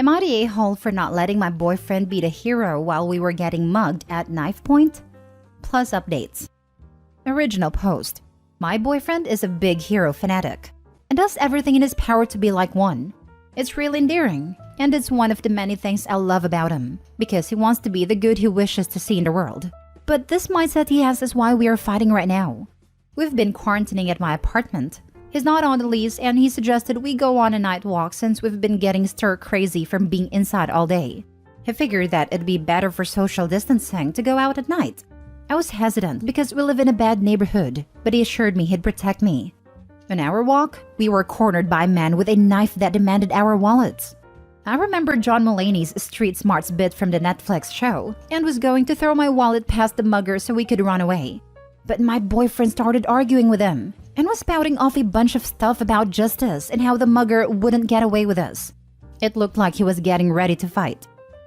Am I the a-hole for not letting my boyfriend be the hero while we were getting mugged at knife point? Plus updates. Original post. My boyfriend is a big hero fanatic and does everything in his power to be like one. It's really endearing, and it's one of the many things I love about him, because he wants to be the good he wishes to see in the world. But this mindset he has is why we are fighting right now. We've been quarantining at my apartment. He's not on the lease, and he suggested we go on a night walk since we've been getting stir-crazy from being inside all day. He figured that it'd be better for social distancing to go out at night. I was hesitant because we live in a bad neighborhood, but he assured me he'd protect me. On our walk, we were cornered by a man with a knife that demanded our wallets. I remember John Mulaney's Street Smarts bit from the Netflix show and was going to throw my wallet past the mugger so we could run away. But my boyfriend started arguing with him and was spouting off a bunch of stuff about justice and how the mugger wouldn't get away with us. It looked like he was getting ready to fight.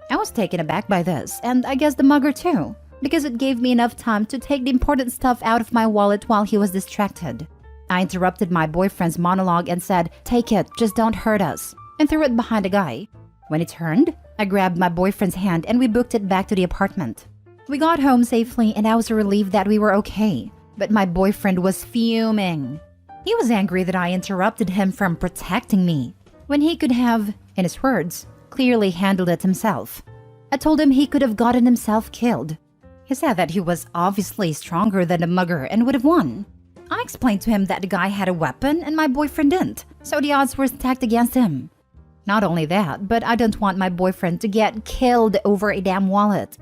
I was taken aback by this, and I guess the mugger too, because it gave me enough time to take the important stuff out of my wallet while he was distracted. I interrupted my boyfriend's monologue and said, "Take it, just don't hurt us," and threw it behind a guy. When he turned, I grabbed my boyfriend's hand and we booked it back to the apartment. We got home safely and I was relieved that we were okay, but my boyfriend was fuming. He was angry that I interrupted him from protecting me, when he could have, in his words, clearly handled it himself. I told him he could have gotten himself killed. He said that he was obviously stronger than the mugger and would have won. I explained to him that the guy had a weapon and my boyfriend didn't, so the odds were stacked against him. Not only that, but I don't want my boyfriend to get killed over a damn wallet.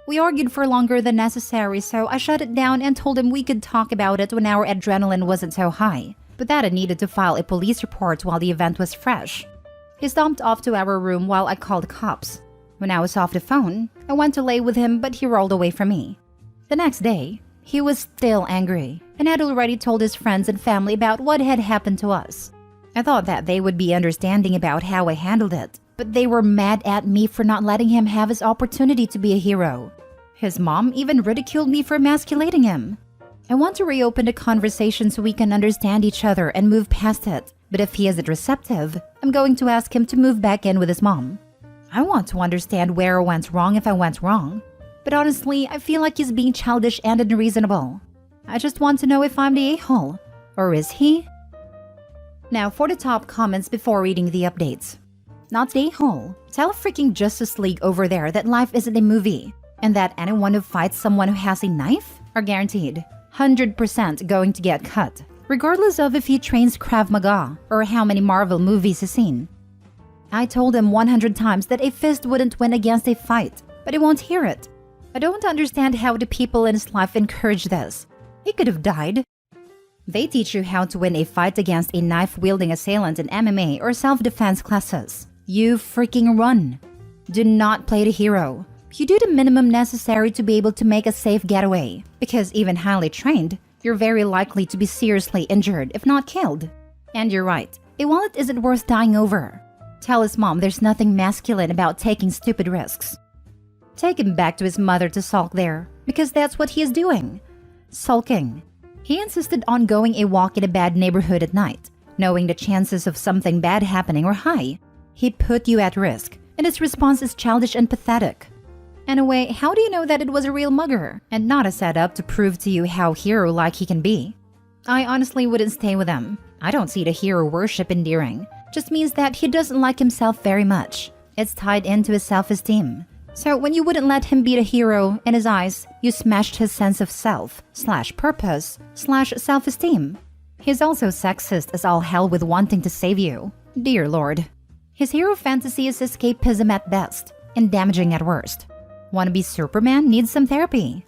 We argued for longer than necessary, so I shut it down and told him we could talk about it when our adrenaline wasn't so high, but that I needed to file a police report while the event was fresh. He stomped off to our room while I called the cops. When I was off the phone, I went to lay with him, but he rolled away from me. The next day, he was still angry and had already told his friends and family about what had happened to us. I thought that they would be understanding about how I handled it, but they were mad at me for not letting him have his opportunity to be a hero. His mom even ridiculed me for emasculating him. I want to reopen the conversation so we can understand each other and move past it, but if he isn't receptive, I'm going to ask him to move back in with his mom. I want to understand where I went wrong if I went wrong, but honestly, I feel like he's being childish and unreasonable. I just want to know if I'm the a-hole, or is he? Now for the top comments before reading the updates. Not the a-hole. Tell freaking Justice League over there that life isn't a movie, and that anyone who fights someone who has a knife are guaranteed 100% going to get cut, regardless of if he trains Krav Maga or how many Marvel movies he's seen. I told him 100 times that a fist wouldn't win against a fight, but he won't hear it. I don't understand how the people in his life encourage this. He could have died. They teach you how to win a fight against a knife-wielding assailant in MMA or self-defense classes. You freaking run. Do not play the hero. You do the minimum necessary to be able to make a safe getaway, because even highly trained, you're very likely to be seriously injured if not killed. And you're right, a wallet isn't worth dying over. Tell his mom there's nothing masculine about taking stupid risks. Take him back to his mother to sulk there, because that's what he is doing. Sulking. He insisted on going a walk in a bad neighborhood at night, knowing the chances of something bad happening were high. He put you at risk, and his response is childish and pathetic. Anyway, how do you know that it was a real mugger, and not a setup to prove to you how hero-like he can be? I honestly wouldn't stay with him. I don't see the hero worship endearing. Just means that he doesn't like himself very much. It's tied into his self-esteem. So when you wouldn't let him be the hero in his eyes, you smashed his sense of self/purpose/self-esteem. He's also sexist as all hell with wanting to save you. Dear Lord. His hero fantasy is escapism at best and damaging at worst. Wanna be Superman needs some therapy.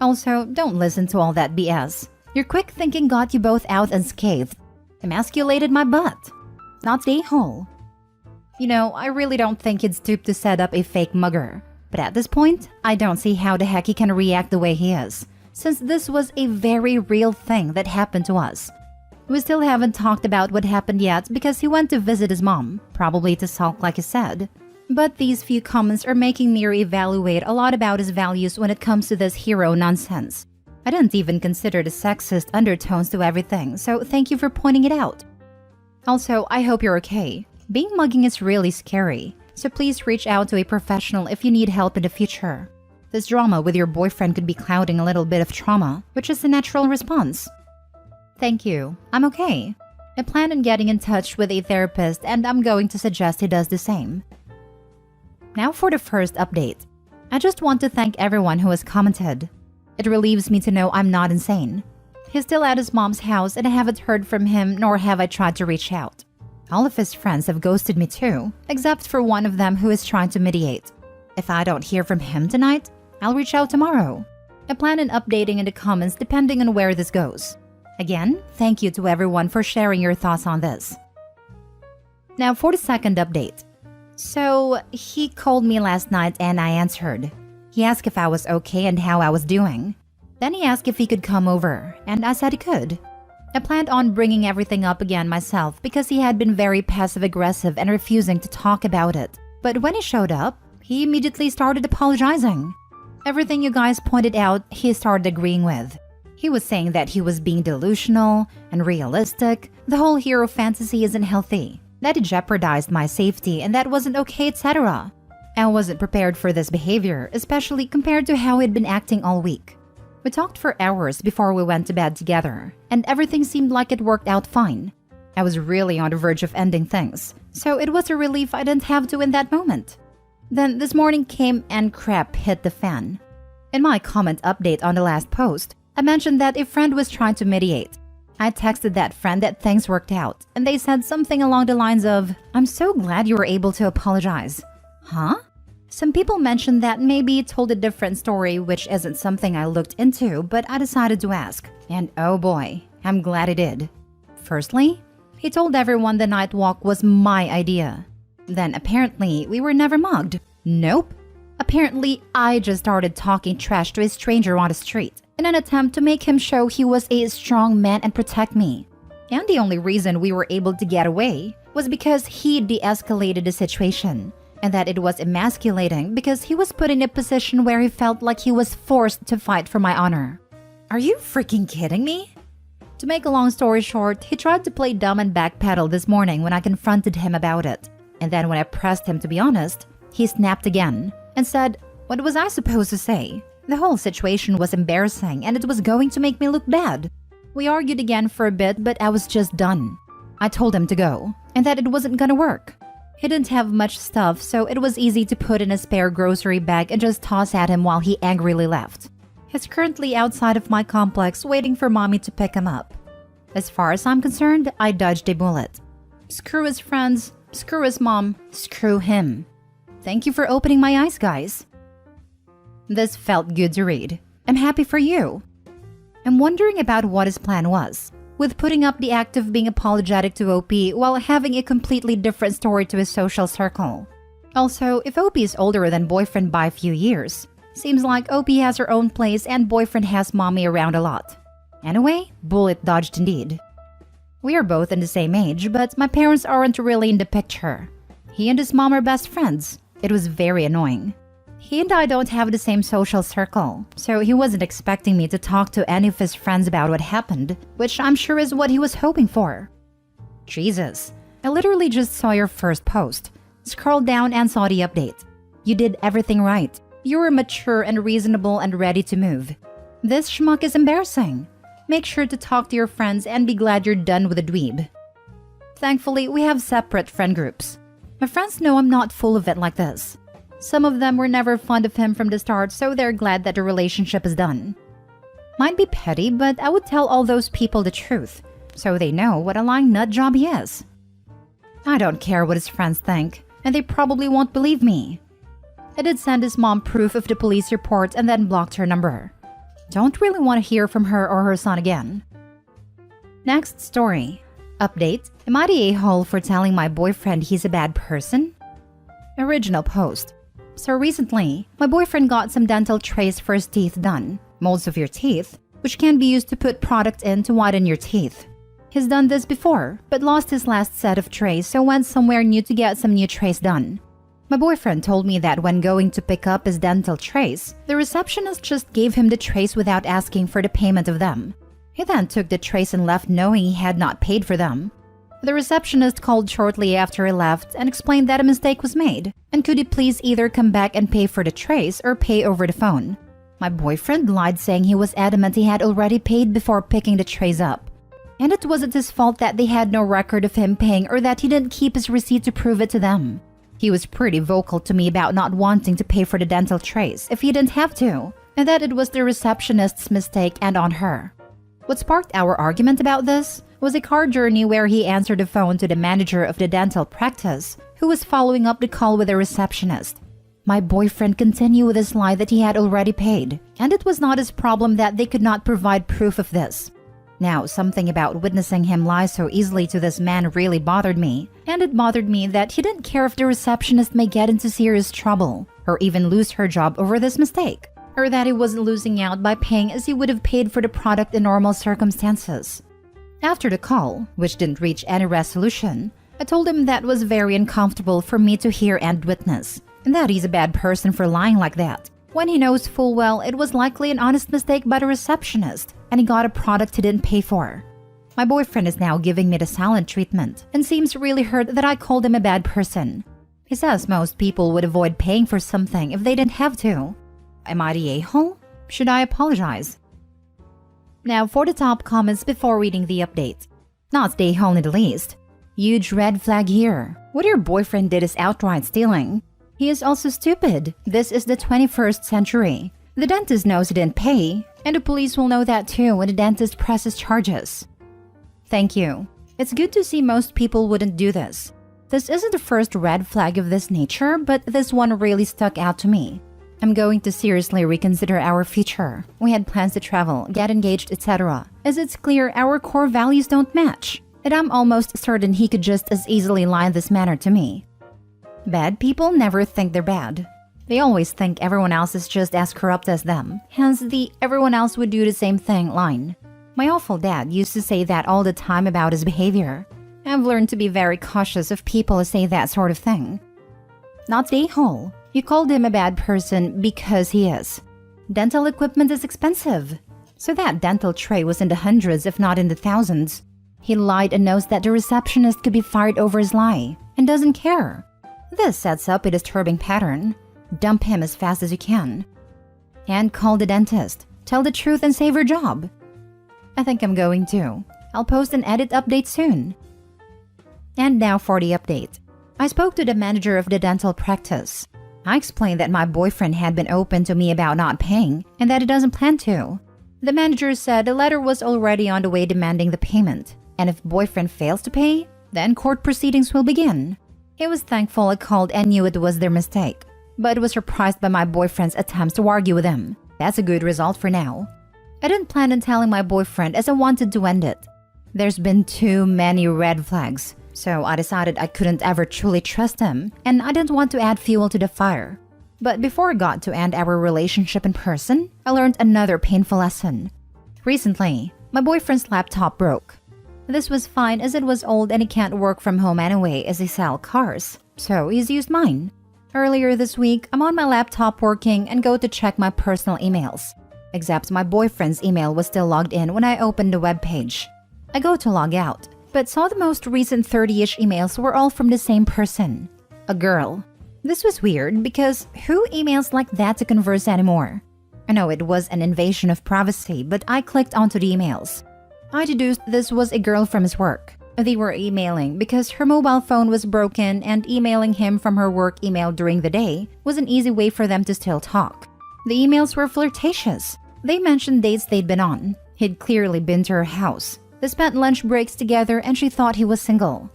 Also, don't listen to all that BS. Your quick thinking got you both out unscathed. Emasculated my butt. Not the a-hole. You know, I really don't think he'd stoop to set up a fake mugger. But at this point, I don't see how the heck he can react the way he is, since this was a very real thing that happened to us. We still haven't talked about what happened yet because he went to visit his mom, probably to sulk like he said. But these few comments are making me reevaluate a lot about his values when it comes to this hero nonsense. I didn't even consider the sexist undertones to everything, so thank you for pointing it out. Also, I hope you're okay. Being mugging is really scary. so please reach out to a professional if you need help in the future. This drama with your boyfriend could be clouding a little bit of trauma, which is a natural response. Thank you. I'm okay. I plan on getting in touch with a therapist and I'm going to suggest he does the same. Now for the first update. I just want to thank everyone who has commented. It relieves me to know I'm not insane. He's still at his mom's house and I haven't heard from him nor have I tried to reach out. All of his friends have ghosted me too, except for one of them who is trying to mediate. If I don't hear from him tonight, I'll reach out tomorrow. I plan on updating in the comments depending on where this goes. Again, thank you to everyone for sharing your thoughts on this. Now for the second update. So, he called me last night and I answered. He asked if I was okay and how I was doing. Then he asked if he could come over, and I said he could. I planned on bringing everything up again myself because he had been very passive-aggressive and refusing to talk about it. But when he showed up, he immediately started apologizing. Everything you guys pointed out, he started agreeing with. He was saying that he was being delusional and realistic, the whole hero fantasy isn't healthy, that it jeopardized my safety and that wasn't okay, etc. I wasn't prepared for this behavior, especially compared to how he'd been acting all week. We talked for hours before we went to bed together, and everything seemed like it worked out fine. I was really on the verge of ending things, so it was a relief I didn't have to in that moment. Then this morning came and crap hit the fan. In my comment update on the last post, I mentioned that a friend was trying to mediate. I texted that friend that things worked out, and they said something along the lines of, "I'm so glad you were able to apologize." Huh? Some people mentioned that maybe it told a different story, which isn't something I looked into, but I decided to ask. And oh boy, I'm glad I did. Firstly, he told everyone the night walk was my idea. Then apparently, we were never mugged. Nope. Apparently, I just started talking trash to a stranger on the street in an attempt to make him show he was a strong man and protect me. And the only reason we were able to get away was because he de-escalated the situation, and that it was emasculating because he was put in a position where he felt like he was forced to fight for my honor. Are you freaking kidding me? To make a long story short, he tried to play dumb and backpedal this morning when I confronted him about it. And then when I pressed him to be honest, he snapped again and said, "What was I supposed to say? The whole situation was embarrassing and it was going to make me look bad." We argued again for a bit, but I was just done. I told him to go and that it wasn't gonna work. He didn't have much stuff, so it was easy to put in a spare grocery bag and just toss at him while he angrily left. He's currently outside of my complex waiting for mommy to pick him up. As far as I'm concerned, I dodged a bullet. Screw his friends, screw his mom, screw him. Thank you for opening my eyes, guys. This felt good to read. I'm happy for you. I'm wondering about what his plan was, with putting up the act of being apologetic to OP while having a completely different story to his social circle. Also, if OP is older than boyfriend by a few years, seems like OP has her own place and boyfriend has mommy around a lot. Anyway, bullet dodged indeed. We are both in the same age, but my parents aren't really in the picture. He and his mom are best friends. It was very annoying. He and I don't have the same social circle, so he wasn't expecting me to talk to any of his friends about what happened, which I'm sure is what he was hoping for. Jesus, I literally just saw your first post, scrolled down and saw the update. You did everything right. You were mature and reasonable and ready to move. This schmuck is embarrassing. Make sure to talk to your friends and be glad you're done with the dweeb. Thankfully, we have separate friend groups. My friends know I'm not full of it like this. Some of them were never fond of him from the start, so they're glad that the relationship is done. Might be petty, but I would tell all those people the truth, so they know what a lying nut job he is. I don't care what his friends think, and they probably won't believe me. I did send his mom proof of the police report and then blocked her number. Don't really want to hear from her or her son again. Next story. Update. Am I the a-hole for telling my boyfriend he's a bad person? Original post. So recently, my boyfriend got some dental trays for his teeth done, molds of your teeth, which can be used to put product in to whiten your teeth. He's done this before, but lost his last set of trays, so went somewhere new to get some new trays done. My boyfriend told me that when going to pick up his dental trays, the receptionist just gave him the trays without asking for the payment of them. He then took the trays and left knowing he had not paid for them. The receptionist called shortly after I left and explained that a mistake was made, and could he please either come back and pay for the trays or pay over the phone. My boyfriend lied, saying he was adamant he had already paid before picking the trays up. And it wasn't his fault that they had no record of him paying or that he didn't keep his receipt to prove it to them. He was pretty vocal to me about not wanting to pay for the dental trays if he didn't have to, and that it was the receptionist's mistake and on her. What sparked our argument about this was a car journey where he answered the phone to the manager of the dental practice, who was following up the call with the receptionist. My boyfriend continued with his lie that he had already paid, and it was not his problem that they could not provide proof of this. Now, something about witnessing him lie so easily to this man really bothered me, and it bothered me that he didn't care if the receptionist may get into serious trouble, or even lose her job over this mistake, or that he wasn't losing out by paying as he would have paid for the product in normal circumstances. After the call, which didn't reach any resolution, I told him that was very uncomfortable for me to hear and witness, and that he's a bad person for lying like that, when he knows full well it was likely an honest mistake by the receptionist, and he got a product he didn't pay for. My boyfriend is now giving me the silent treatment and seems really hurt that I called him a bad person. He says most people would avoid paying for something if they didn't have to. Am I the a-hole? Should I apologize? Now for the top comments before reading the update. Not the a-hole in the least. Huge red flag here. What your boyfriend did is outright stealing. He is also stupid. This is the 21st century. The dentist knows he didn't pay, and the police will know that too when the dentist presses charges. Thank you. It's good to see most people wouldn't do this. This isn't the first red flag of this nature, but this one really stuck out to me. I'm going to seriously reconsider our future. We had plans to travel, get engaged, etc. As it's clear our core values don't match, and I'm almost certain he could just as easily lie in this manner to me. Bad people never think they're bad. They always think everyone else is just as corrupt as them, hence the everyone else would do the same thing line. My awful dad used to say that all the time about his behavior. I've learned to be very cautious of people who say that sort of thing. Not the a-hole. You called him a bad person because he is. Dental equipment is expensive, so that dental tray was in the hundreds if not in the thousands. He lied and knows that the receptionist could be fired over his lie, and doesn't care. This sets up a disturbing pattern. Dump him as fast as you can. And call the dentist. Tell the truth and save your job. I think I'm going to. I'll post an edit update soon. And now for the update. I spoke to the manager of the dental practice. I explained that my boyfriend had been open to me about not paying and that he doesn't plan to. The manager said the letter was already on the way demanding the payment, and if boyfriend fails to pay, then court proceedings will begin. He was thankful I called and knew it was their mistake, but was surprised by my boyfriend's attempts to argue with him. That's a good result for now. I didn't plan on telling my boyfriend as I wanted to end it. There's been too many red flags. So I decided I couldn't ever truly trust him, and I didn't want to add fuel to the fire. But before I got to end our relationship in person, I learned another painful lesson. Recently, my boyfriend's laptop broke. This was fine as it was old and he can't work from home anyway as he sells cars, so he's used mine. Earlier this week, I'm on my laptop working and go to check my personal emails. Except my boyfriend's email was still logged in when I opened the web page. I go to log out, but saw the most recent 30-ish emails were all from the same person. A girl. This was weird because who emails like that to converse anymore? I know it was an invasion of privacy, but I clicked onto the emails. I deduced this was a girl from his work. They were emailing because her mobile phone was broken, and emailing him from her work email during the day was an easy way for them to still talk. The emails were flirtatious. They mentioned dates they'd been on. He'd clearly been to her house. They spent lunch breaks together and she thought he was single.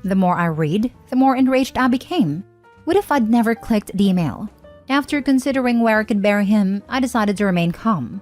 The more I read, the more enraged I became. What if I'd never clicked the email? After considering where I could bury him, I decided to remain calm.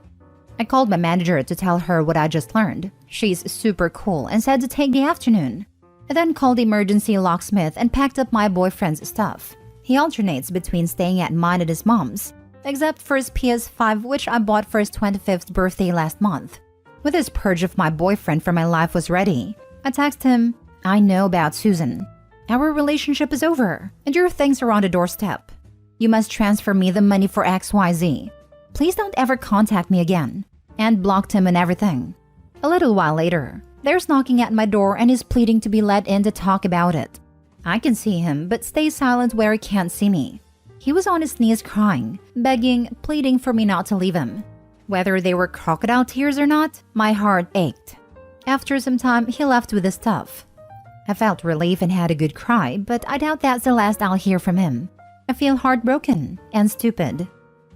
I called my manager to tell her what I just learned. She's super cool and said to take the afternoon. I then called the emergency locksmith and packed up my boyfriend's stuff. He alternates between staying at mine and his mom's, except for his PS5, which I bought for his 25th birthday last month. With this purge of my boyfriend from my life was ready, I texted him, I know about Susan. Our relationship is over, and your things are on the doorstep. You must transfer me the money for XYZ. Please don't ever contact me again. And blocked him and everything. A little while later, There's knocking at my door and he's pleading to be let in to talk about it. I can see him, but stays silent where he can't see me. He was on his knees crying, begging, pleading for me not to leave him. Whether they were crocodile tears or not, my heart ached. After some time, he left with the stuff. I felt relief and had a good cry, but I doubt that's the last I'll hear from him. I feel heartbroken and stupid.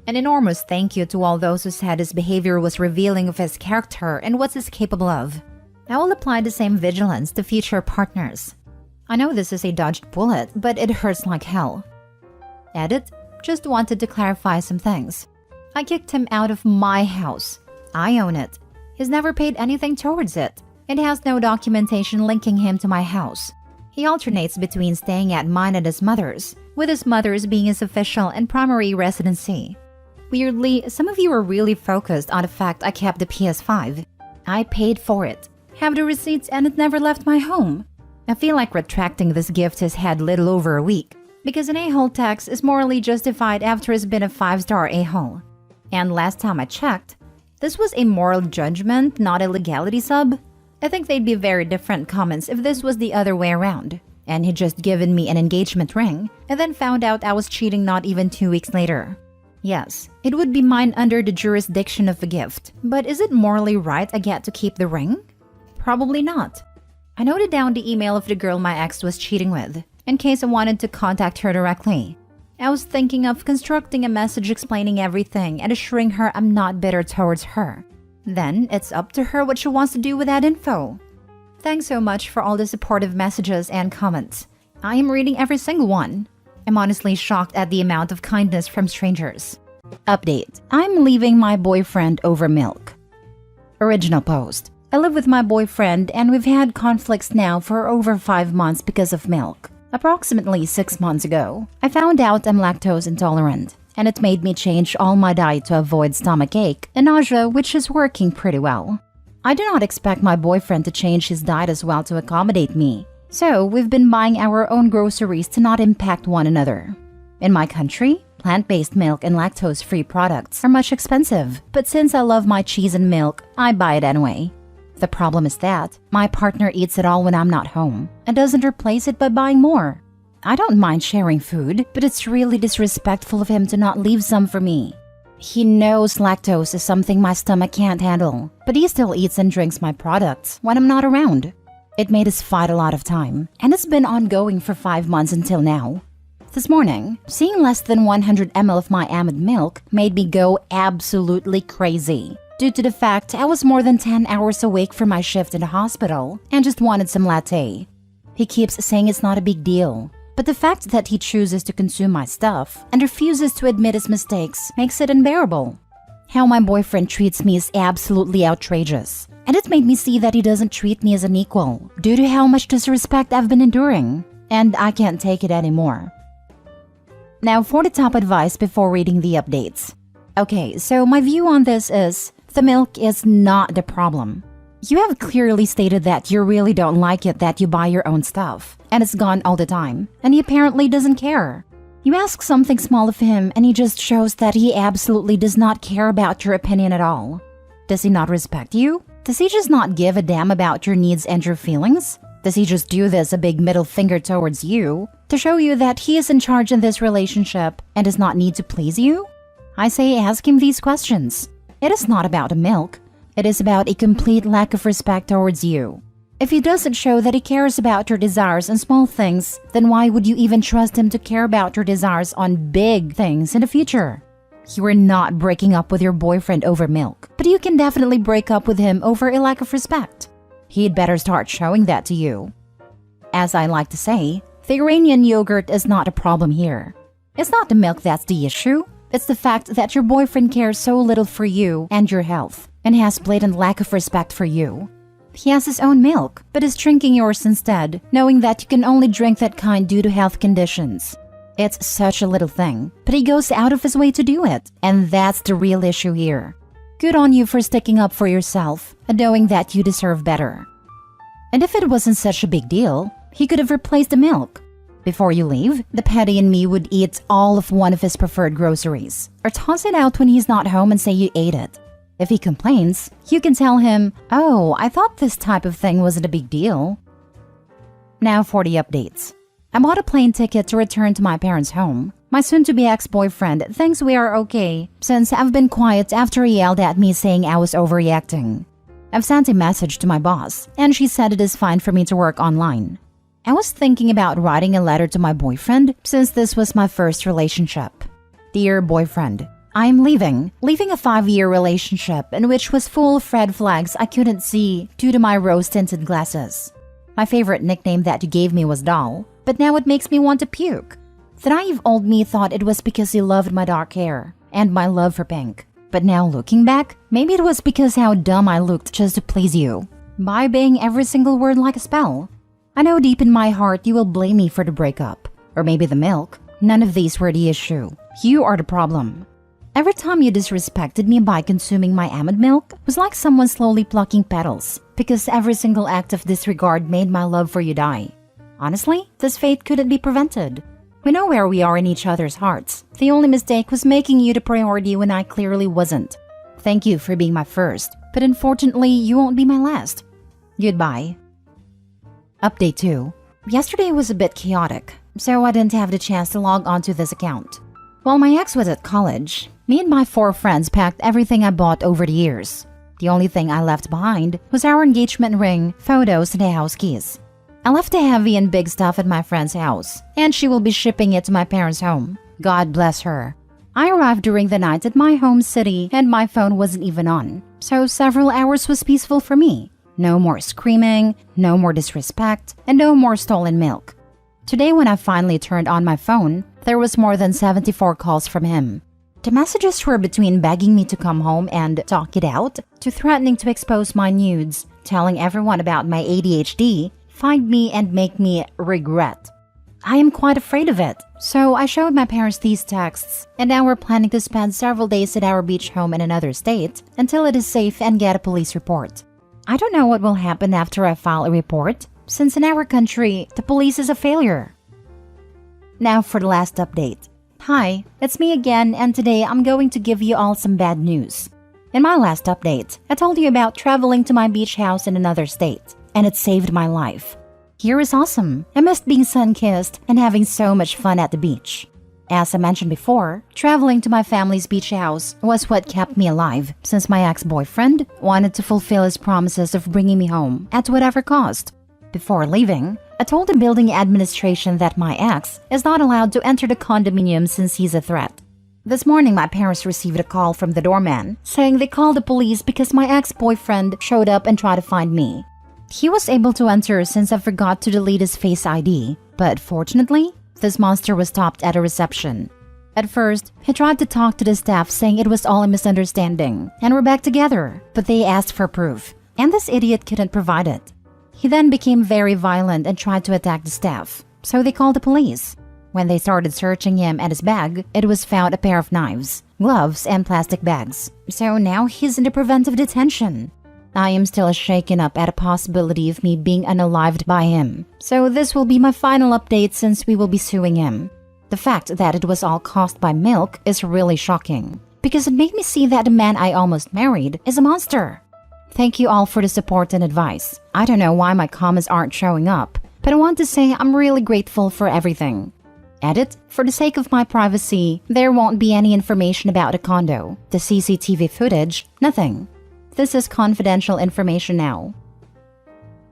An enormous thank you to all those who said his behavior was revealing of his character and what he's capable of. I will apply the same vigilance to future partners. I know this is a dodged bullet, but it hurts like hell. Edit, just wanted to clarify some things. I kicked him out of my house. I own it. He's never paid anything towards it. It has no documentation linking him to my house. He alternates between staying at mine and his mother's, with his mother's being his official and primary residency. Weirdly, some of you are really focused on the fact I kept the PS5. I paid for it, have the receipts, and it never left my home. I feel like retracting this gift has had little over a week, because an a-hole tax is morally justified after it's been a 5-star a-hole. And last time I checked, this was a moral judgment, not a legality sub. I think they'd be very different comments if this was the other way around, and he'd just given me an engagement ring, and then found out I was cheating not even 2 weeks later. Yes, it would be mine under the jurisdiction of a gift, but is it morally right I get to keep the ring? Probably not. I noted down the email of the girl my ex was cheating with, in case I wanted to contact her directly. I was thinking of constructing a message explaining everything and assuring her I'm not bitter towards her. Then it's up to her what she wants to do with that info. Thanks so much for all the supportive messages and comments. I am reading every single one. I'm honestly shocked at the amount of kindness from strangers. Update. I'm leaving my boyfriend over milk. Original post. I live with my boyfriend and we've had conflicts now for over 5 months because of milk. Approximately 6 months ago, I found out I'm lactose intolerant, and it made me change all my diet to avoid stomachache and nausea, which is working pretty well. I do not expect my boyfriend to change his diet as well to accommodate me. So, we've been buying our own groceries to not impact one another. In my country, plant-based milk and lactose-free products are much expensive, but since I love my cheese and milk, I buy it anyway. The problem is that my partner eats it all when I'm not home and doesn't replace it by buying more. I don't mind sharing food, but it's really disrespectful of him to not leave some for me. He knows lactose is something my stomach can't handle, but he still eats and drinks my products when I'm not around. It made us fight a lot of time, and it's been ongoing for 5 months until now. This morning, seeing less than 100 ml of my almond milk made me go absolutely crazy, due to the fact I was more than 10 hours awake from my shift in the hospital and just wanted some latte. He keeps saying it's not a big deal, but the fact that he chooses to consume my stuff and refuses to admit his mistakes makes it unbearable. How my boyfriend treats me is absolutely outrageous, and it made me see that he doesn't treat me as an equal due to how much disrespect I've been enduring, and I can't take it anymore. Now for the top advice before reading the updates. Okay, so my view on this is, the milk is not the problem. You have clearly stated that you really don't like it that you buy your own stuff, and it's gone all the time, and he apparently doesn't care. You ask something small of him and he just shows that he absolutely does not care about your opinion at all. Does he not respect you? Does he just not give a damn about your needs and your feelings? Does he just do this a big middle finger towards you to show you that he is in charge in this relationship and does not need to please you? I say ask him these questions. It is not about the milk. It is about a complete lack of respect towards you. If he doesn't show that he cares about your desires and small things, then why would you even trust him to care about your desires on big things in the future? You are not breaking up with your boyfriend over milk, but you can definitely break up with him over a lack of respect. He'd better start showing that to you. As I like to say, the Iranian yogurt is not a problem here. It's not the milk that's the issue. It's the fact that your boyfriend cares so little for you and your health, and has blatant lack of respect for you. He has his own milk, but is drinking yours instead, knowing that you can only drink that kind due to health conditions. It's such a little thing, but he goes out of his way to do it, and that's the real issue here. Good on you for sticking up for yourself and knowing that you deserve better. And if it wasn't such a big deal, he could have replaced the milk. Before you leave, the petty in me would eat all of one of his preferred groceries, or toss it out when he's not home and say you ate it. If he complains, you can tell him, "Oh, I thought this type of thing wasn't a big deal." Now for the updates. I bought a plane ticket to return to my parents' home. My soon-to-be ex-boyfriend thinks we are okay since I've been quiet after he yelled at me saying I was overreacting. I've sent a message to my boss, and she said it is fine for me to work online. I was thinking about writing a letter to my boyfriend since this was my first relationship. Dear boyfriend, I am leaving a 5-year relationship in which was full of red flags I couldn't see due to my rose-tinted glasses. My favorite nickname that you gave me was Doll, but now it makes me want to puke. The naive old me thought it was because he loved my dark hair and my love for pink. But now looking back, maybe it was because how dumb I looked just to please you, by baying every single word like a spell. I know deep in my heart you will blame me for the breakup, or maybe the milk. None of these were the issue. You are the problem. Every time you disrespected me by consuming my almond milk was like someone slowly plucking petals, because every single act of disregard made my love for you die. Honestly, this fate couldn't be prevented. We know where we are in each other's hearts. The only mistake was making you the priority when I clearly wasn't. Thank you for being my first, but unfortunately, you won't be my last. Goodbye. Update 2. Yesterday was a bit chaotic, so I didn't have the chance to log onto this account. While my ex was at college, me and my 4 friends packed everything I bought over the years. The only thing I left behind was our engagement ring, photos, and the house keys. I left the heavy and big stuff at my friend's house, and she will be shipping it to my parents' home. God bless her. I arrived during the night at my home city and my phone wasn't even on, so several hours was peaceful for me. No more screaming, no more disrespect, and no more stolen milk. Today when I finally turned on my phone, there was more than 74 calls from him. The messages were between begging me to come home and talk it out, to threatening to expose my nudes, telling everyone about my ADHD, find me and make me regret. I am quite afraid of it, so I showed my parents these texts, and now we're planning to spend several days at our beach home in another state until it is safe and get a police report. I don't know what will happen after I file a report, since in our country, the police is a failure. Now for the last update. Hi, it's me again, and today I'm going to give you all some bad news. In my last update, I told you about traveling to my beach house in another state, and it saved my life. Here is awesome. I missed being sun-kissed and having so much fun at the beach. As I mentioned before, traveling to my family's beach house was what kept me alive since my ex-boyfriend wanted to fulfill his promises of bringing me home at whatever cost. Before leaving, I told the building administration that my ex is not allowed to enter the condominium since he's a threat. This morning, my parents received a call from the doorman saying they called the police because my ex-boyfriend showed up and tried to find me. He was able to enter since I forgot to delete his Face ID, but fortunately, this monster was stopped at a reception. At first, he tried to talk to the staff saying it was all a misunderstanding and we're back together, but they asked for proof, and this idiot couldn't provide it. He then became very violent and tried to attack the staff, so they called the police. When they started searching him and his bag, it was found a pair of knives, gloves, and plastic bags. So now he's in the preventive detention. I am still shaken up at a possibility of me being unalived by him, so this will be my final update since we will be suing him. The fact that it was all caused by milk is really shocking, because it made me see that the man I almost married is a monster. Thank you all for the support and advice. I don't know why my comments aren't showing up, but I want to say I'm really grateful for everything. Edit, for the sake of my privacy, there won't be any information about the condo, the CCTV footage, nothing. This is confidential information now.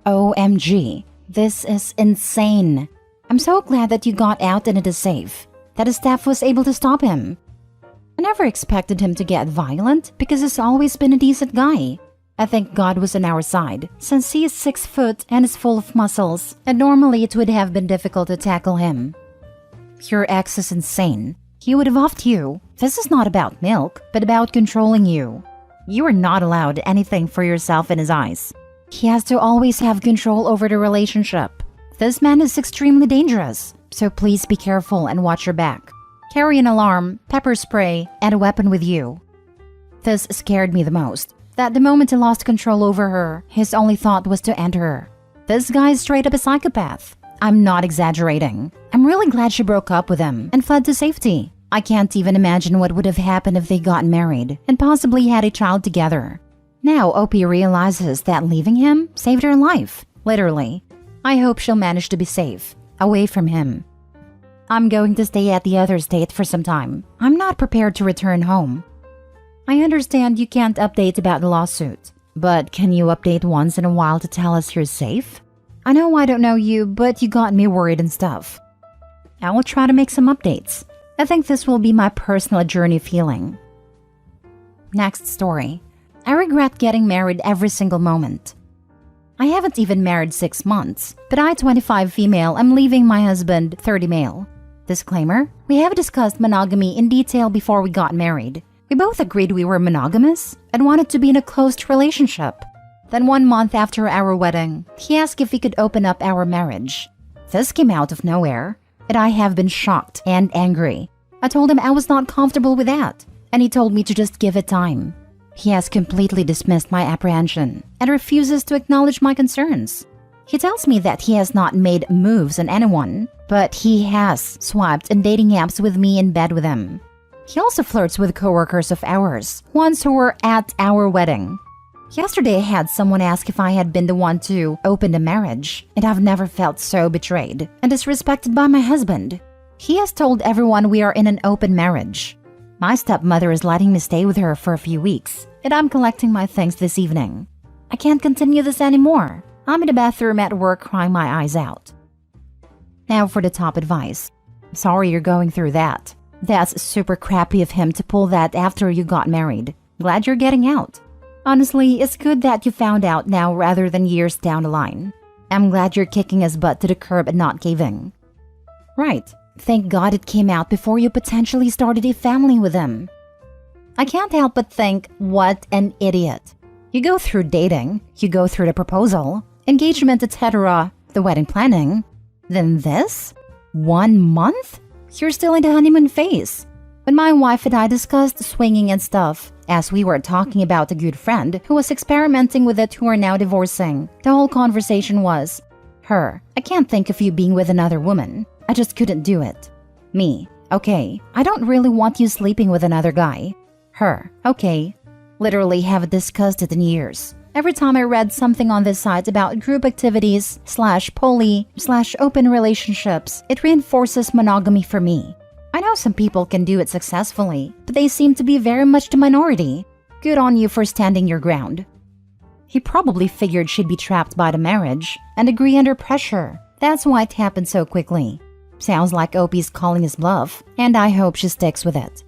OMG, this is insane. I'm so glad that you got out and it is safe, that the staff was able to stop him. I never expected him to get violent because he's always been a decent guy. I think God was on our side, since he is 6 foot and is full of muscles, and normally it would have been difficult to tackle him. Your ex is insane. He would have offed you. This is not about milk, but about controlling you. You are not allowed anything for yourself in his eyes. He has to always have control over the relationship. This man is extremely dangerous, so please be careful and watch your back. Carry an alarm, pepper spray, and a weapon with you. This scared me the most, that the moment he lost control over her, his only thought was to end her. This guy is straight up a psychopath. I'm not exaggerating. I'm really glad she broke up with him and fled to safety. I can't even imagine what would have happened if they got married and possibly had a child together. Now Opie realizes that leaving him saved her life, literally. I hope she'll manage to be safe, away from him. I'm going to stay at the other state for some time. I'm not prepared to return home. I understand you can't update about the lawsuit, but can you update once in a while to tell us you're safe? I know I don't know you, but you got me worried and stuff. I will try to make some updates. I think this will be my personal journey feeling. Next story. I regret getting married every single moment. I haven't even married 6 months, but I, 25 female, am leaving my husband, 30 male. Disclaimer, we have discussed monogamy in detail before we got married. We both agreed we were monogamous and wanted to be in a close relationship. Then 1 month after our wedding, he asked if we could open up our marriage. This came out of nowhere, and I have been shocked and angry. I told him I was not comfortable with that, and he told me to just give it time. He has completely dismissed my apprehension and refuses to acknowledge my concerns. He tells me that he has not made moves on anyone, but he has swiped on dating apps with me in bed with him. He also flirts with coworkers of ours, ones who were at our wedding. Yesterday I had someone ask if I had been the one to open the marriage, and I've never felt so betrayed and disrespected by my husband. He has told everyone we are in an open marriage. My stepmother is letting me stay with her for a few weeks, and I'm collecting my things this evening. I can't continue this anymore. I'm in the bathroom at work crying my eyes out. Now for the top advice. Sorry you're going through that. That's super crappy of him to pull that after you got married. Glad you're getting out. Honestly, it's good that you found out now rather than years down the line. I'm glad you're kicking his butt to the curb and not caving. Right. Thank God it came out before you potentially started a family with him. I can't help but think, what an idiot. You go through dating, you go through the proposal, engagement, etc., the wedding planning, then this? 1 month? You're still in the honeymoon phase. When my wife and I discussed swinging and stuff, as we were talking about a good friend who was experimenting with it who are now divorcing, the whole conversation was, her, I can't think of you being with another woman. I just couldn't do it. Me, okay, I don't really want you sleeping with another guy. Her, okay. Literally haven't discussed it in years. Every time I read something on this site about group activities /poly/open relationships, it reinforces monogamy for me. I know some people can do it successfully, but they seem to be very much the minority. Good on you for standing your ground. He probably figured she'd be trapped by the marriage and agree under pressure. That's why it happened so quickly. Sounds like Opie's calling his bluff, and I hope she sticks with it.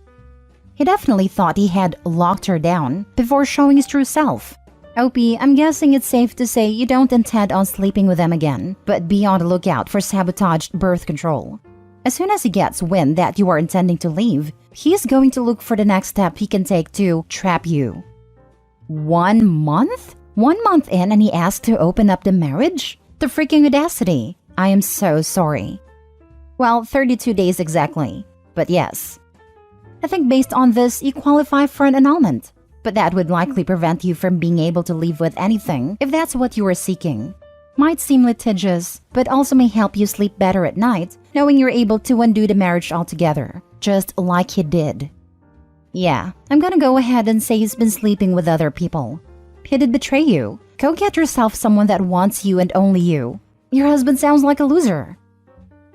He definitely thought he had locked her down before showing his true self. Opie, I'm guessing it's safe to say you don't intend on sleeping with them again, but be on the lookout for sabotaged birth control. As soon as he gets wind that you are intending to leave, he's going to look for the next step he can take to trap you. 1 month? 1 month in and he asked to open up the marriage? The freaking audacity. I am so sorry. Well, 32 days exactly. But yes. I think based on this, you qualify for an annulment. But that would likely prevent you from being able to leave with anything if that's what you are seeking. Might seem litigious, but also may help you sleep better at night, knowing you're able to undo the marriage altogether, just like he did. Yeah, I'm gonna go ahead and say he's been sleeping with other people. He did betray you. Go get yourself someone that wants you and only you. Your husband sounds like a loser.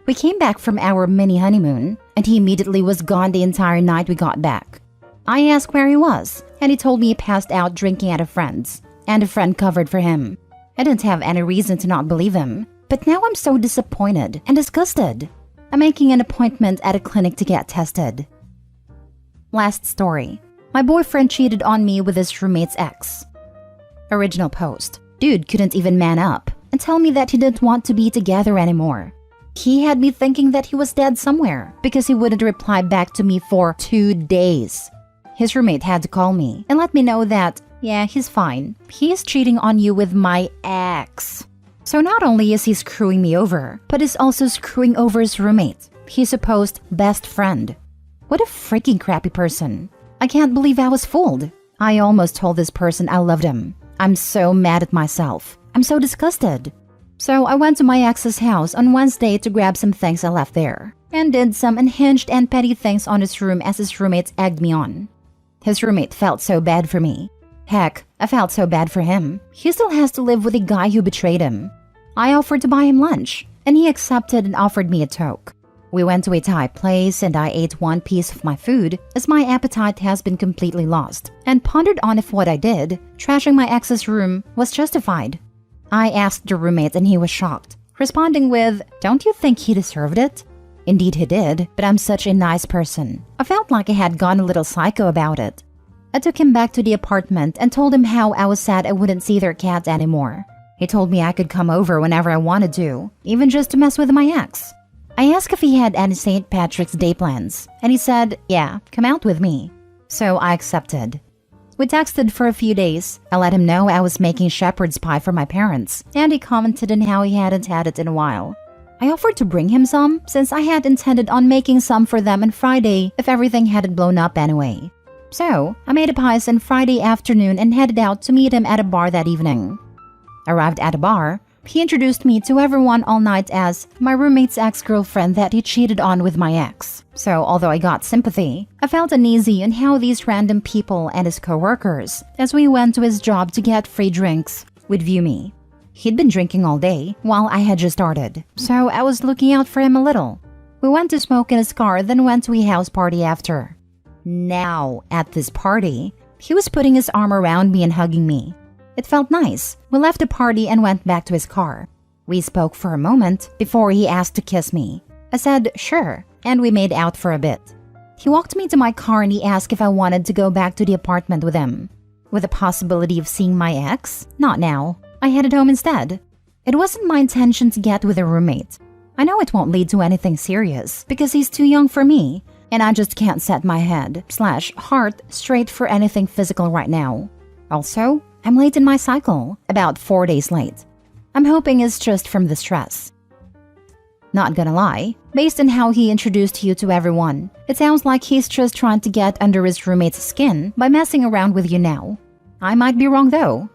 We came back from our mini honeymoon, and he immediately was gone the entire night we got back. I asked where he was, and he told me he passed out drinking at a friend's, and a friend covered for him. I didn't have any reason to not believe him, but now I'm so disappointed and disgusted. I'm making an appointment at a clinic to get tested. Last story. My boyfriend cheated on me with his roommate's ex. Original post. Dude couldn't even man up and tell me that he didn't want to be together anymore. He had me thinking that he was dead somewhere because he wouldn't reply back to me for 2 days. His roommate had to call me and let me know that, yeah, he's fine. He's cheating on you with my ex. So not only is he screwing me over, but he's also screwing over his roommate, his supposed best friend. What a freaking crappy person. I can't believe I was fooled. I almost told this person I loved him. I'm so mad at myself. I'm so disgusted. So I went to my ex's house on Wednesday to grab some things I left there. and did some unhinged and petty things on his room as his roommates egged me on. His roommate felt so bad for me. Heck, I felt so bad for him. He still has to live with a guy who betrayed him. I offered to buy him lunch, and he accepted and offered me a toke. We went to a Thai place and I ate one piece of my food as my appetite has been completely lost, and pondered on if what I did, trashing my ex's room, was justified. I asked the roommate and he was shocked, responding with, "Don't you think he deserved it?" Indeed he did, but I'm such a nice person. I felt like I had gone a little psycho about it. I took him back to the apartment and told him how I was sad I wouldn't see their cat anymore. He told me I could come over whenever I wanted to, even just to mess with my ex. I asked if he had any St. Patrick's Day plans, and he said, yeah, come out with me. So I accepted. We texted for a few days. I let him know I was making shepherd's pie for my parents, and he commented on how he hadn't had it in a while. I offered to bring him some, since I had intended on making some for them on Friday if everything hadn't blown up anyway. So, I made a pies on Friday afternoon and headed out to meet him at a bar that evening. Arrived at a bar, he introduced me to everyone all night as my roommate's ex-girlfriend that he cheated on with my ex. So, although I got sympathy, I felt uneasy on how these random people and his co-workers, as we went to his job to get free drinks, would view me. He'd been drinking all day, while I had just started, so I was looking out for him a little. We went to smoke in his car, then went to a house party after. Now, at this party, he was putting his arm around me and hugging me. It felt nice. We left the party and went back to his car. We spoke for a moment before he asked to kiss me. I said, sure, and we made out for a bit. He walked me to my car and he asked if I wanted to go back to the apartment with him. With the possibility of seeing my ex? Not now. I headed home instead. It wasn't my intention to get with a roommate. I know it won't lead to anything serious because he's too young for me, and I just can't set my head/heart straight for anything physical right now. Also, I'm late in my cycle, about 4 days late. I'm hoping it's just from the stress. Not gonna lie, based on how he introduced you to everyone, it sounds like he's just trying to get under his roommate's skin by messing around with you now. I might be wrong though.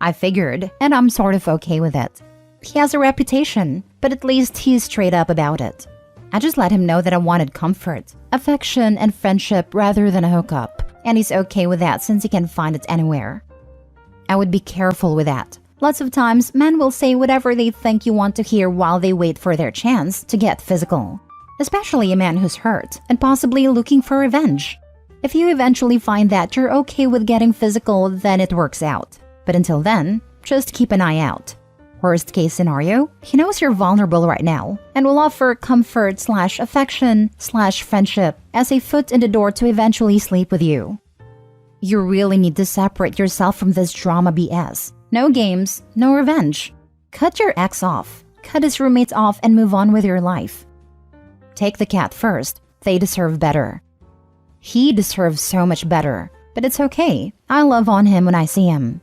I figured, and I'm sort of okay with it. He has a reputation, but at least he's straight up about it. I just let him know that I wanted comfort, affection, and friendship rather than a hookup, and he's okay with that since he can find it anywhere. I would be careful with that. Lots of times, men will say whatever they think you want to hear while they wait for their chance to get physical. Especially a man who's hurt and possibly looking for revenge. If you eventually find that you're okay with getting physical, then it works out. But until then, just keep an eye out. Worst case scenario, he knows you're vulnerable right now and will offer comfort/affection/friendship as a foot in the door to eventually sleep with you. You really need to separate yourself from this drama BS. No games, no revenge. Cut your ex off, cut his roommates off, and move on with your life. Take the cat first. They deserve better. He deserves so much better, but it's okay. I love on him when I see him.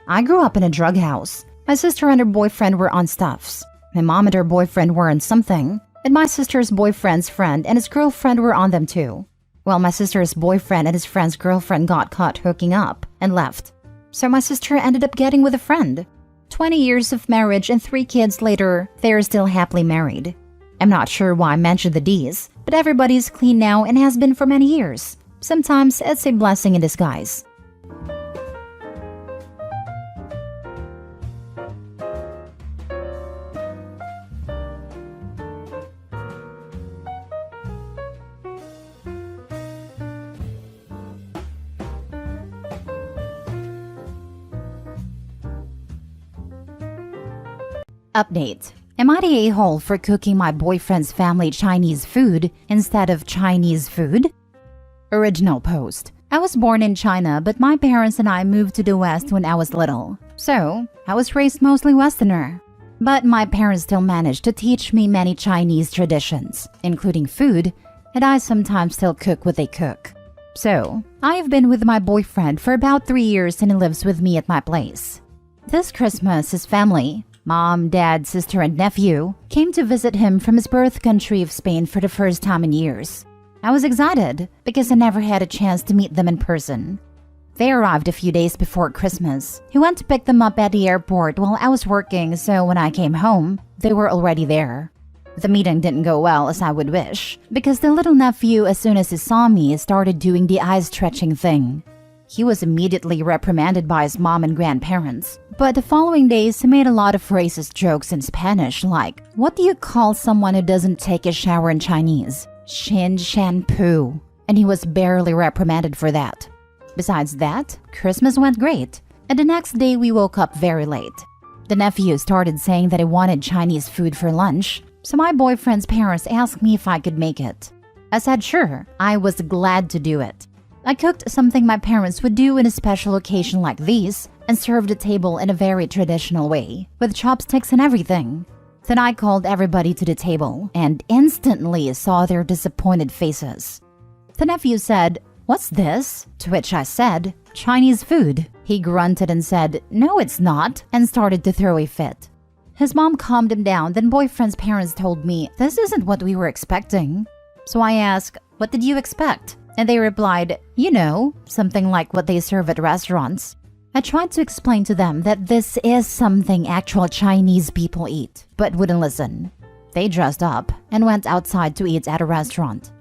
I grew up in a drug house. My sister and her boyfriend were on stuffs. My mom and her boyfriend were on something, and my sister's boyfriend's friend and his girlfriend were on them too. Well, my sister's boyfriend and his friend's girlfriend got caught hooking up and left. So my sister ended up getting with a friend. 20 years of marriage and 3 kids later, they are still happily married. I'm not sure why I mentioned the D's, but everybody's clean now and has been for many years. Sometimes it's a blessing in disguise. Update. Am I the a-hole for cooking my boyfriend's family Chinese food instead of Chinese food? Original post. I was born in China, but my parents and I moved to the West when I was little. So, I was raised mostly Westerner. But my parents still managed to teach me many Chinese traditions, including food, and I sometimes still cook what they cook. So, I've been with my boyfriend for about 3 years and he lives with me at my place. This Christmas, his family, mom, dad, sister, and nephew, came to visit him from his birth country of Spain for the first time in years. I was excited because I never had a chance to meet them in person. They arrived a few days before Christmas. He went to pick them up at the airport while I was working, so when I came home, they were already there. The meeting didn't go well as I would wish, because the little nephew, as soon as he saw me, started doing the eye-stretching thing. He was immediately reprimanded by his mom and grandparents, but the following days he made a lot of racist jokes in Spanish like, "What do you call someone who doesn't take a shower in Chinese? Shin shan poo." And he was barely reprimanded for that. Besides that, Christmas went great, and the next day we woke up very late. The nephew started saying that he wanted Chinese food for lunch, so my boyfriend's parents asked me if I could make it. I said sure, I was glad to do it. I cooked something my parents would do in a special occasion like these and served the table in a very traditional way, with chopsticks and everything. Then I called everybody to the table and instantly saw their disappointed faces. The nephew said, "What's this?" To which I said, "Chinese food." He grunted and said, "No, it's not," and started to throw a fit. His mom calmed him down, then boyfriend's parents told me, "This isn't what we were expecting." So I asked, "What did you expect?" And they replied, "You know, something like what they serve at restaurants." I tried to explain to them that this is something actual Chinese people eat, but wouldn't listen. They dressed up and went outside to eat at a restaurant.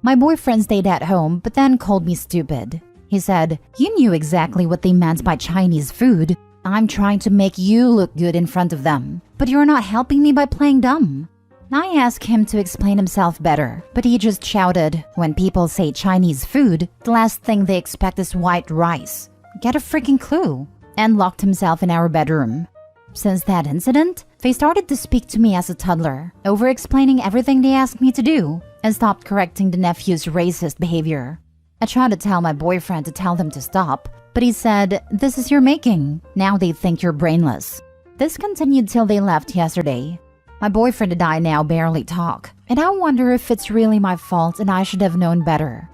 My boyfriend stayed at home, but then called me stupid. He said, "You knew exactly what they meant by Chinese food. I'm trying to make you look good in front of them, but you're not helping me by playing dumb." I asked him to explain himself better, but he just shouted, "When people say Chinese food, the last thing they expect is white rice. Get a freaking clue," and locked himself in our bedroom. Since that incident, they started to speak to me as a toddler, over-explaining everything they asked me to do, and stopped correcting the nephew's racist behavior. I tried to tell my boyfriend to tell them to stop, but he said, "This is your making. Now they think you're brainless." This continued till they left yesterday. My boyfriend and I now barely talk, and I wonder if it's really my fault and I should have known better.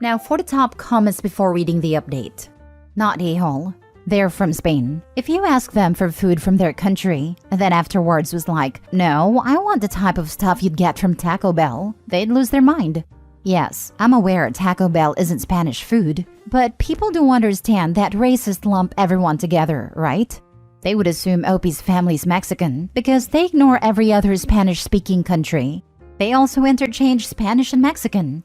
Now for the top comments before reading the update. Not a-hole. They're from Spain. If you ask them for food from their country, and then afterwards was like, "No, I want the type of stuff you'd get from Taco Bell," they'd lose their mind. Yes, I'm aware Taco Bell isn't Spanish food, but people do understand that racists lump everyone together, right? They would assume Opie's family's Mexican because they ignore every other Spanish-speaking country. They also interchange Spanish and Mexican.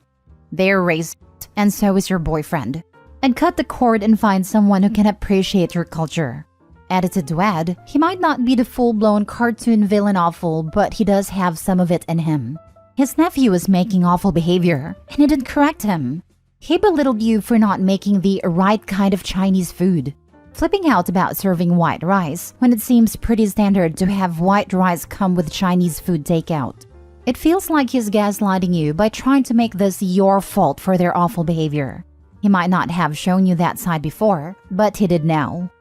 They're racist, and so is your boyfriend. And cut the cord and find someone who can appreciate your culture. Edited to add, he might not be the full-blown cartoon villain awful, but he does have some of it in him. His nephew was making awful behavior, and he didn't correct him. He belittled you for not making the right kind of Chinese food. Flipping out about serving white rice when it seems pretty standard to have white rice come with Chinese food takeout. It feels like he's gaslighting you by trying to make this your fault for their awful behavior. He might not have shown you that side before, but he did now.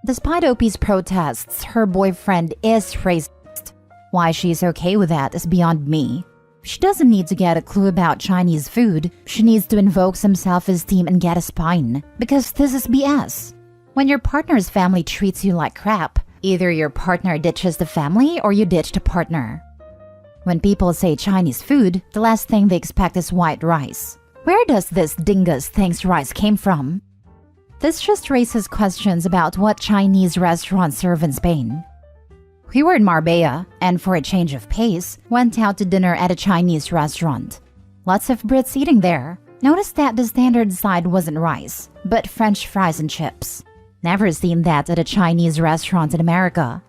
Despite Opie's protests, her boyfriend is racist. Why she's okay with that is beyond me. She doesn't need to get a clue about Chinese food. She needs to invoke some self-esteem and get a spine, because this is BS. When your partner's family treats you like crap, either your partner ditches the family or you ditch the partner. When people say Chinese food, the last thing they expect is white rice. Where does this dingus thinks rice came from? This just raises questions about what Chinese restaurants serve in Spain. We were in Marbella, and for a change of pace, went out to dinner at a Chinese restaurant. Lots of Brits eating there. Noticed that the standard side wasn't rice, but French fries and chips. Never seen that at a Chinese restaurant in America.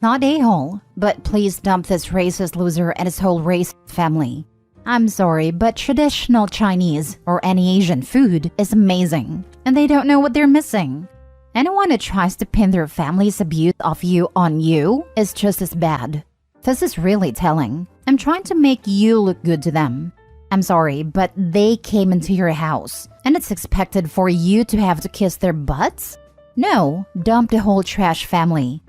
Not a-hole, but please dump this racist loser and his whole racist family. I'm sorry, but traditional Chinese or any Asian food is amazing, and they don't know what they're missing. Anyone who tries to pin their family's abuse of you on you is just as bad. This is really telling. I'm trying to make you look good to them. I'm sorry, but they came into your house, and it's expected for you to have to kiss their butts? No, dump the whole trash family.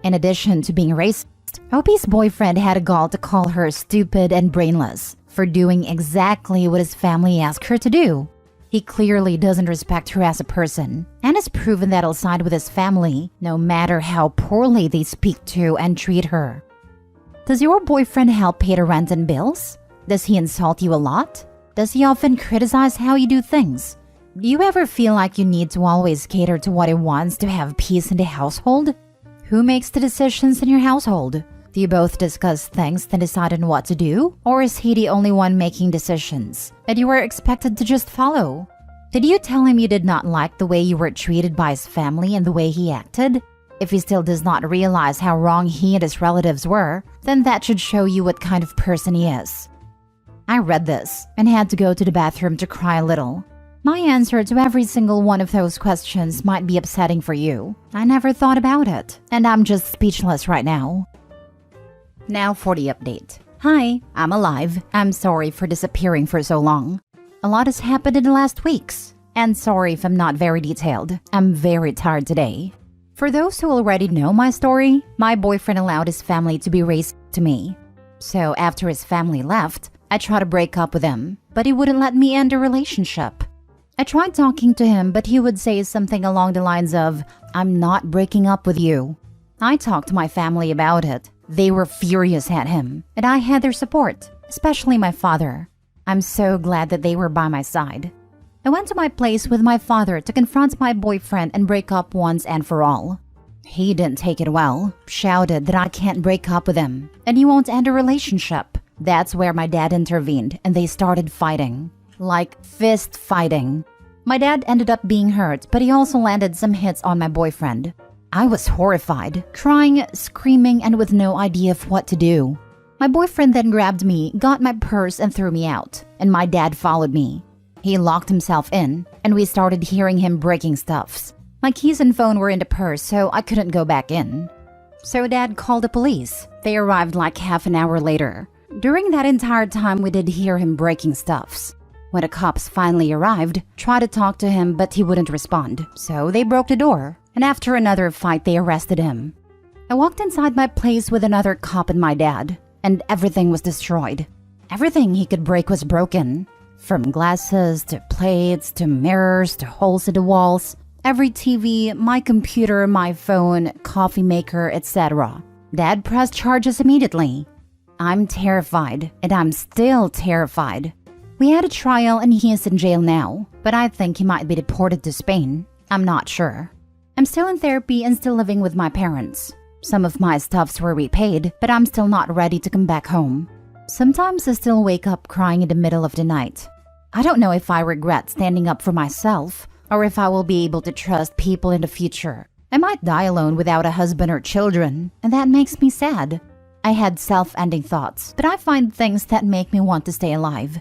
In addition to being racist, Opie's boyfriend had a gall to call her stupid and brainless for doing exactly what his family asked her to do. He clearly doesn't respect her as a person, and has proven that he'll side with his family, no matter how poorly they speak to and treat her. Does your boyfriend help pay the rent and bills? Does he insult you a lot? Does he often criticize how you do things? Do you ever feel like you need to always cater to what he wants to have peace in the household? Who makes the decisions in your household? Do you both discuss things then decide on what to do? Or is he the only one making decisions and you were expected to just follow? Did you tell him you did not like the way you were treated by his family and the way he acted? If he still does not realize how wrong he and his relatives were, then that should show you what kind of person he is. I read this and had to go to the bathroom to cry a little. My answer to every single one of those questions might be upsetting for you. I never thought about it, and I'm just speechless right now. Now for the update. Hi, I'm alive. I'm sorry for disappearing for so long. A lot has happened in the last weeks, and sorry if I'm not very detailed. I'm very tired today. For those who already know my story, my boyfriend allowed his family to be raised to me. So after his family left, I tried to break up with him, but he wouldn't let me end a relationship. I tried talking to him, but he would say something along the lines of, "I'm not breaking up with you." I talked to my family about it. They were furious at him, and I had their support, especially my father. I'm so glad that they were by my side. I went to my place with my father to confront my boyfriend and break up once and for all. He didn't take it well, shouted that I can't break up with him, and he won't end a relationship. That's where my dad intervened, and they started fighting. Like fist fighting. My dad ended up being hurt, but he also landed some hits on my boyfriend. I was horrified, crying, screaming, and with no idea of what to do. My boyfriend then grabbed me, got my purse, and threw me out, and my dad followed me. He locked himself in, and we started hearing him breaking stuffs. My keys and phone were in the purse, so I couldn't go back in. So Dad called the police. They arrived like half an hour later. During that entire time, we did hear him breaking stuffs. When the cops finally arrived, tried to talk to him, but he wouldn't respond. So they broke the door, and after another fight, they arrested him. I walked inside my place with another cop and my dad, and everything was destroyed. Everything he could break was broken. From glasses, to plates, to mirrors, to holes in the walls. Every TV, my computer, my phone, coffee maker, etc. Dad pressed charges immediately. I'm terrified, and I'm still terrified. We had a trial and he is in jail now, but I think he might be deported to Spain. I'm not sure. I'm still in therapy and still living with my parents. Some of my stuffs were repaid, but I'm still not ready to come back home. Sometimes I still wake up crying in the middle of the night. I don't know if I regret standing up for myself or if I will be able to trust people in the future. I might die alone without a husband or children, and that makes me sad. I had self-ending thoughts, but I find things that make me want to stay alive.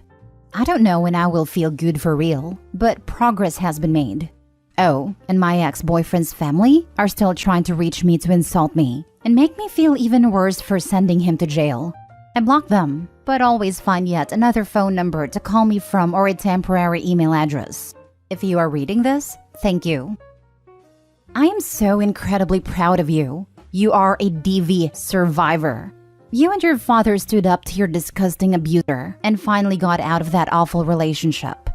I don't know when I will feel good for real, but progress has been made. Oh, and my ex-boyfriend's family are still trying to reach me to insult me and make me feel even worse for sending him to jail. I block them, but always find yet another phone number to call me from or a temporary email address. If you are reading this, thank you. I am so incredibly proud of you. You are a DV survivor. You and your father stood up to your disgusting abuser and finally got out of that awful relationship.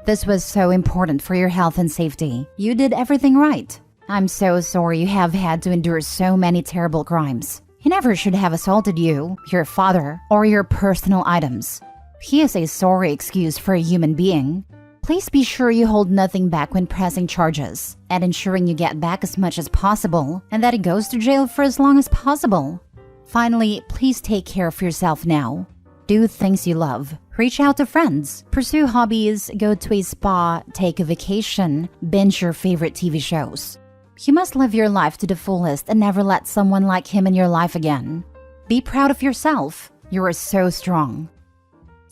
This was so important for your health and safety. You did everything right. I'm so sorry you have had to endure so many terrible crimes. He never should have assaulted you, your father, or your personal items. He is a sorry excuse for a human being. Please be sure you hold nothing back when pressing charges and ensuring you get back as much as possible and that he goes to jail for as long as possible. Finally, please take care of yourself now. Do things you love. Reach out to friends. Pursue hobbies. Go to a spa. Take a vacation. Binge your favorite TV shows. You must live your life to the fullest and never let someone like him in your life again. Be proud of yourself. You are so strong.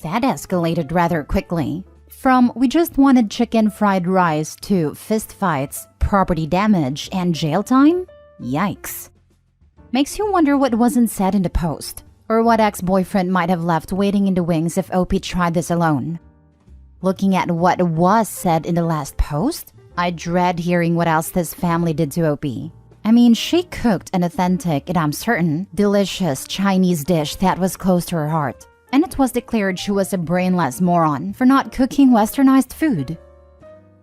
That escalated rather quickly. From we just wanted chicken fried rice to fistfights, property damage, and jail time? Yikes. Makes you wonder what wasn't said in the post, or what ex-boyfriend might have left waiting in the wings if OP tried this alone. Looking at what was said in the last post, I dread hearing what else this family did to OP. I mean, she cooked an authentic, and I'm certain, delicious Chinese dish that was close to her heart. And it was declared she was a brainless moron for not cooking westernized food.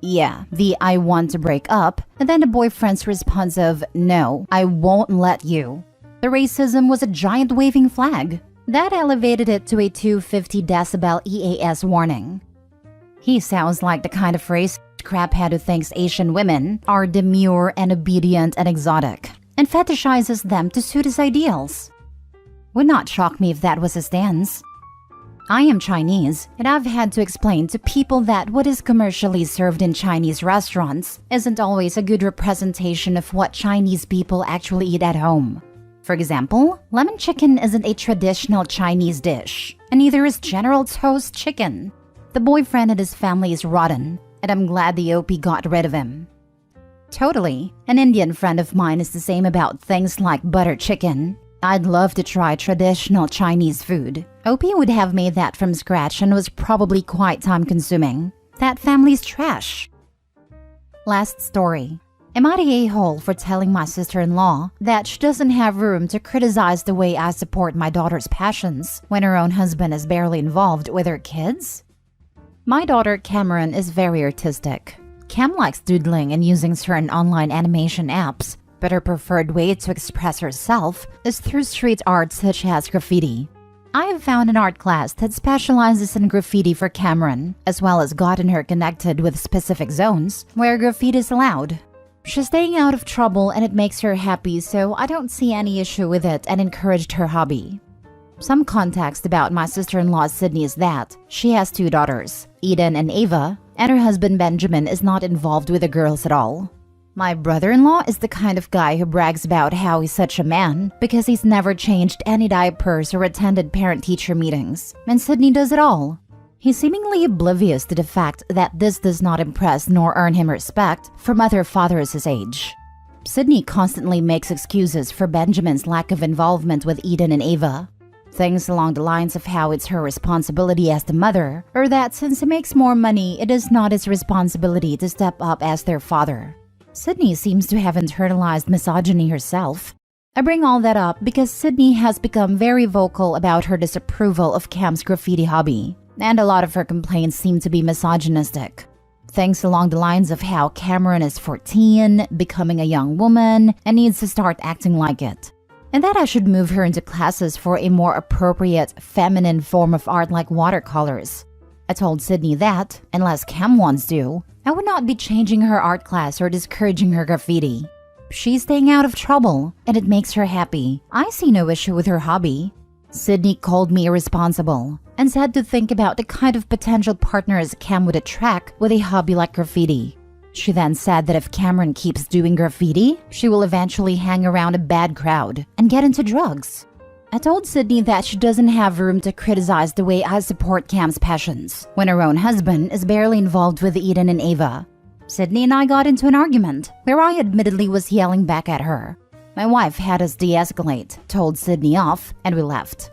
Yeah, the I want to break up, and then the boyfriend's response of, no, I won't let you. The racism was a giant waving flag. That elevated it to a 250 decibel EAS warning. He sounds like the kind of racist craphead who thinks Asian women are demure and obedient and exotic, and fetishizes them to suit his ideals. Would not shock me if that was his stance. I am Chinese, and I've had to explain to people that what is commercially served in Chinese restaurants isn't always a good representation of what Chinese people actually eat at home. For example, lemon chicken isn't a traditional Chinese dish, and neither is General Tso's chicken. The boyfriend and his family is rotten, and I'm glad the OP got rid of him. Totally. An Indian friend of mine is the same about things like butter chicken. I'd love to try traditional Chinese food. OP would have made that from scratch and was probably quite time-consuming. That family's trash. Last story. Am I the a-hole for telling my sister-in-law that she doesn't have room to criticize the way I support my daughter's passions when her own husband is barely involved with her kids? My daughter Cameron is very artistic. Cam likes doodling and using certain online animation apps, but her preferred way to express herself is through street art such as graffiti. I have found an art class that specializes in graffiti for Cameron, as well as gotten her connected with specific zones where graffiti is allowed. She's staying out of trouble and it makes her happy, so I don't see any issue with it and encouraged her hobby. Some context about my sister-in-law Sydney is that she has 2 daughters, Eden and Ava, and her husband Benjamin is not involved with the girls at all. My brother-in-law is the kind of guy who brags about how he's such a man because he's never changed any diapers or attended parent-teacher meetings, and Sydney does it all. He's seemingly oblivious to the fact that this does not impress nor earn him respect from other fathers his age. Sydney constantly makes excuses for Benjamin's lack of involvement with Eden and Ava. Things along the lines of how it's her responsibility as the mother, or that since he makes more money, it is not his responsibility to step up as their father. Sydney seems to have internalized misogyny herself. I bring all that up because Sydney has become very vocal about her disapproval of Cam's graffiti hobby, and a lot of her complaints seem to be misogynistic. Things along the lines of how Cameron is 14, becoming a young woman, and needs to start acting like it. And that I should move her into classes for a more appropriate, feminine form of art like watercolors. I told Sydney that, unless Cam wants to, I would not be changing her art class or discouraging her graffiti. She's staying out of trouble, and it makes her happy. I see no issue with her hobby. Sydney called me irresponsible and said to think about the kind of potential partners Cam would attract with a hobby like graffiti. She then said that if Cameron keeps doing graffiti, she will eventually hang around a bad crowd and get into drugs. I told Sydney that she doesn't have room to criticize the way I support Cam's passions when her own husband is barely involved with Eden and Ava. Sydney and I got into an argument where I admittedly was yelling back at her. My wife had us de-escalate, told Sydney off, and we left.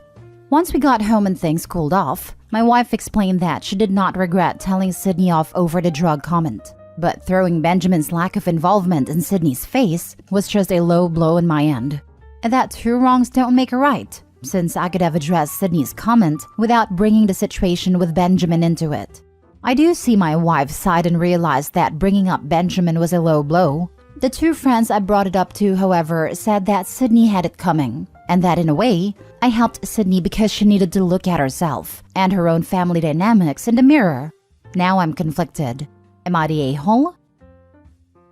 Once we got home and things cooled off, my wife explained that she did not regret telling Sydney off over the drug comment. But throwing Benjamin's lack of involvement in Sydney's face was just a low blow on my end. And that 2 wrongs don't make a right, since I could have addressed Sydney's comment without bringing the situation with Benjamin into it. I do see my wife's side and realize that bringing up Benjamin was a low blow. The 2 friends I brought it up to, however, said that Sydney had it coming, and that in a way, I helped Sydney because she needed to look at herself and her own family dynamics in the mirror. Now I'm conflicted. Am I the a-hole?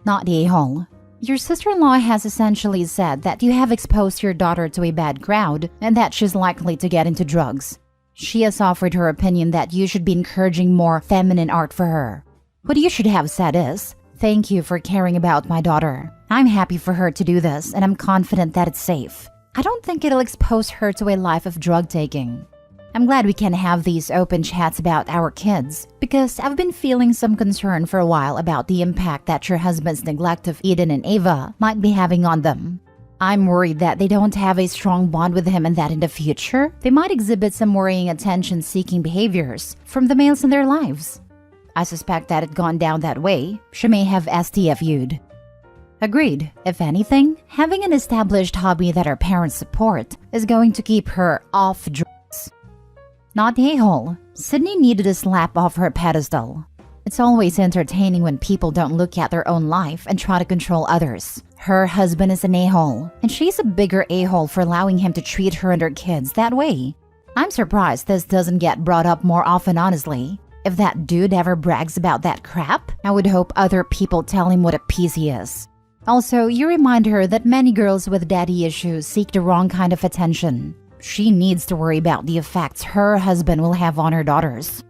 Not the a-hole. Your sister-in-law has essentially said that you have exposed your daughter to a bad crowd and that she's likely to get into drugs. She has offered her opinion that you should be encouraging more feminine art for her. What you should have said is, "Thank you for caring about my daughter. I'm happy for her to do this and I'm confident that it's safe. I don't think it'll expose her to a life of drug taking." I'm glad we can have these open chats about our kids because I've been feeling some concern for a while about the impact that your husband's neglect of Eden and Ava might be having on them. I'm worried that they don't have a strong bond with him and that in the future, they might exhibit some worrying attention-seeking behaviors from the males in their lives. I suspect that it gone down that way, she may have STFU'd. Agreed. If anything, having an established hobby that her parents support is going to keep her off drugs. Not the a-hole. Sydney needed a slap off her pedestal. It's always entertaining when people don't look at their own life and try to control others. Her husband is an a-hole, and she's a bigger a-hole for allowing him to treat her and her kids that way. I'm surprised this doesn't get brought up more often, honestly. If that dude ever brags about that crap, I would hope other people tell him what a piece he is. Also, you remind her that many girls with daddy issues seek the wrong kind of attention. She needs to worry about the effects her husband will have on her daughters.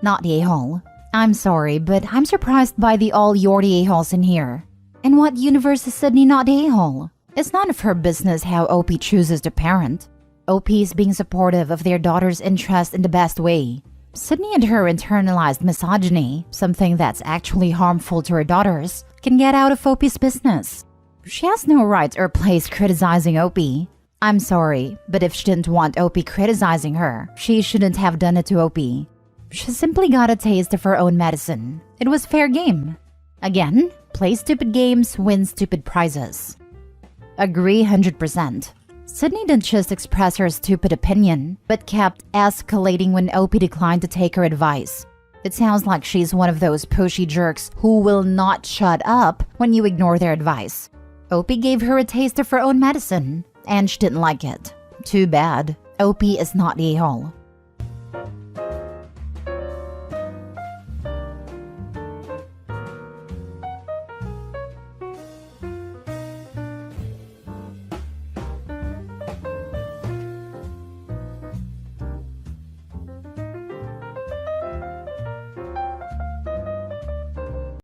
Not the a-hole. I'm sorry, but I'm surprised by the all you're the a-holes in here. In what universe is Sydney not the a-hole? It's none of her business how OP chooses to parent. OP is being supportive of their daughter's interest in the best way. Sydney and her internalized misogyny, something that's actually harmful to her daughters, can get out of OP's business. She has no right or place criticizing OP. I'm sorry, but if she didn't want OP criticizing her, she shouldn't have done it to OP. She simply got a taste of her own medicine. It was fair game. Again, play stupid games, win stupid prizes. Agree 100%. Sydney didn't just express her stupid opinion, but kept escalating when OP declined to take her advice. It sounds like she's one of those pushy jerks who will not shut up when you ignore their advice. OP gave her a taste of her own medicine, and she didn't like it. Too bad. OP is not the a-hole.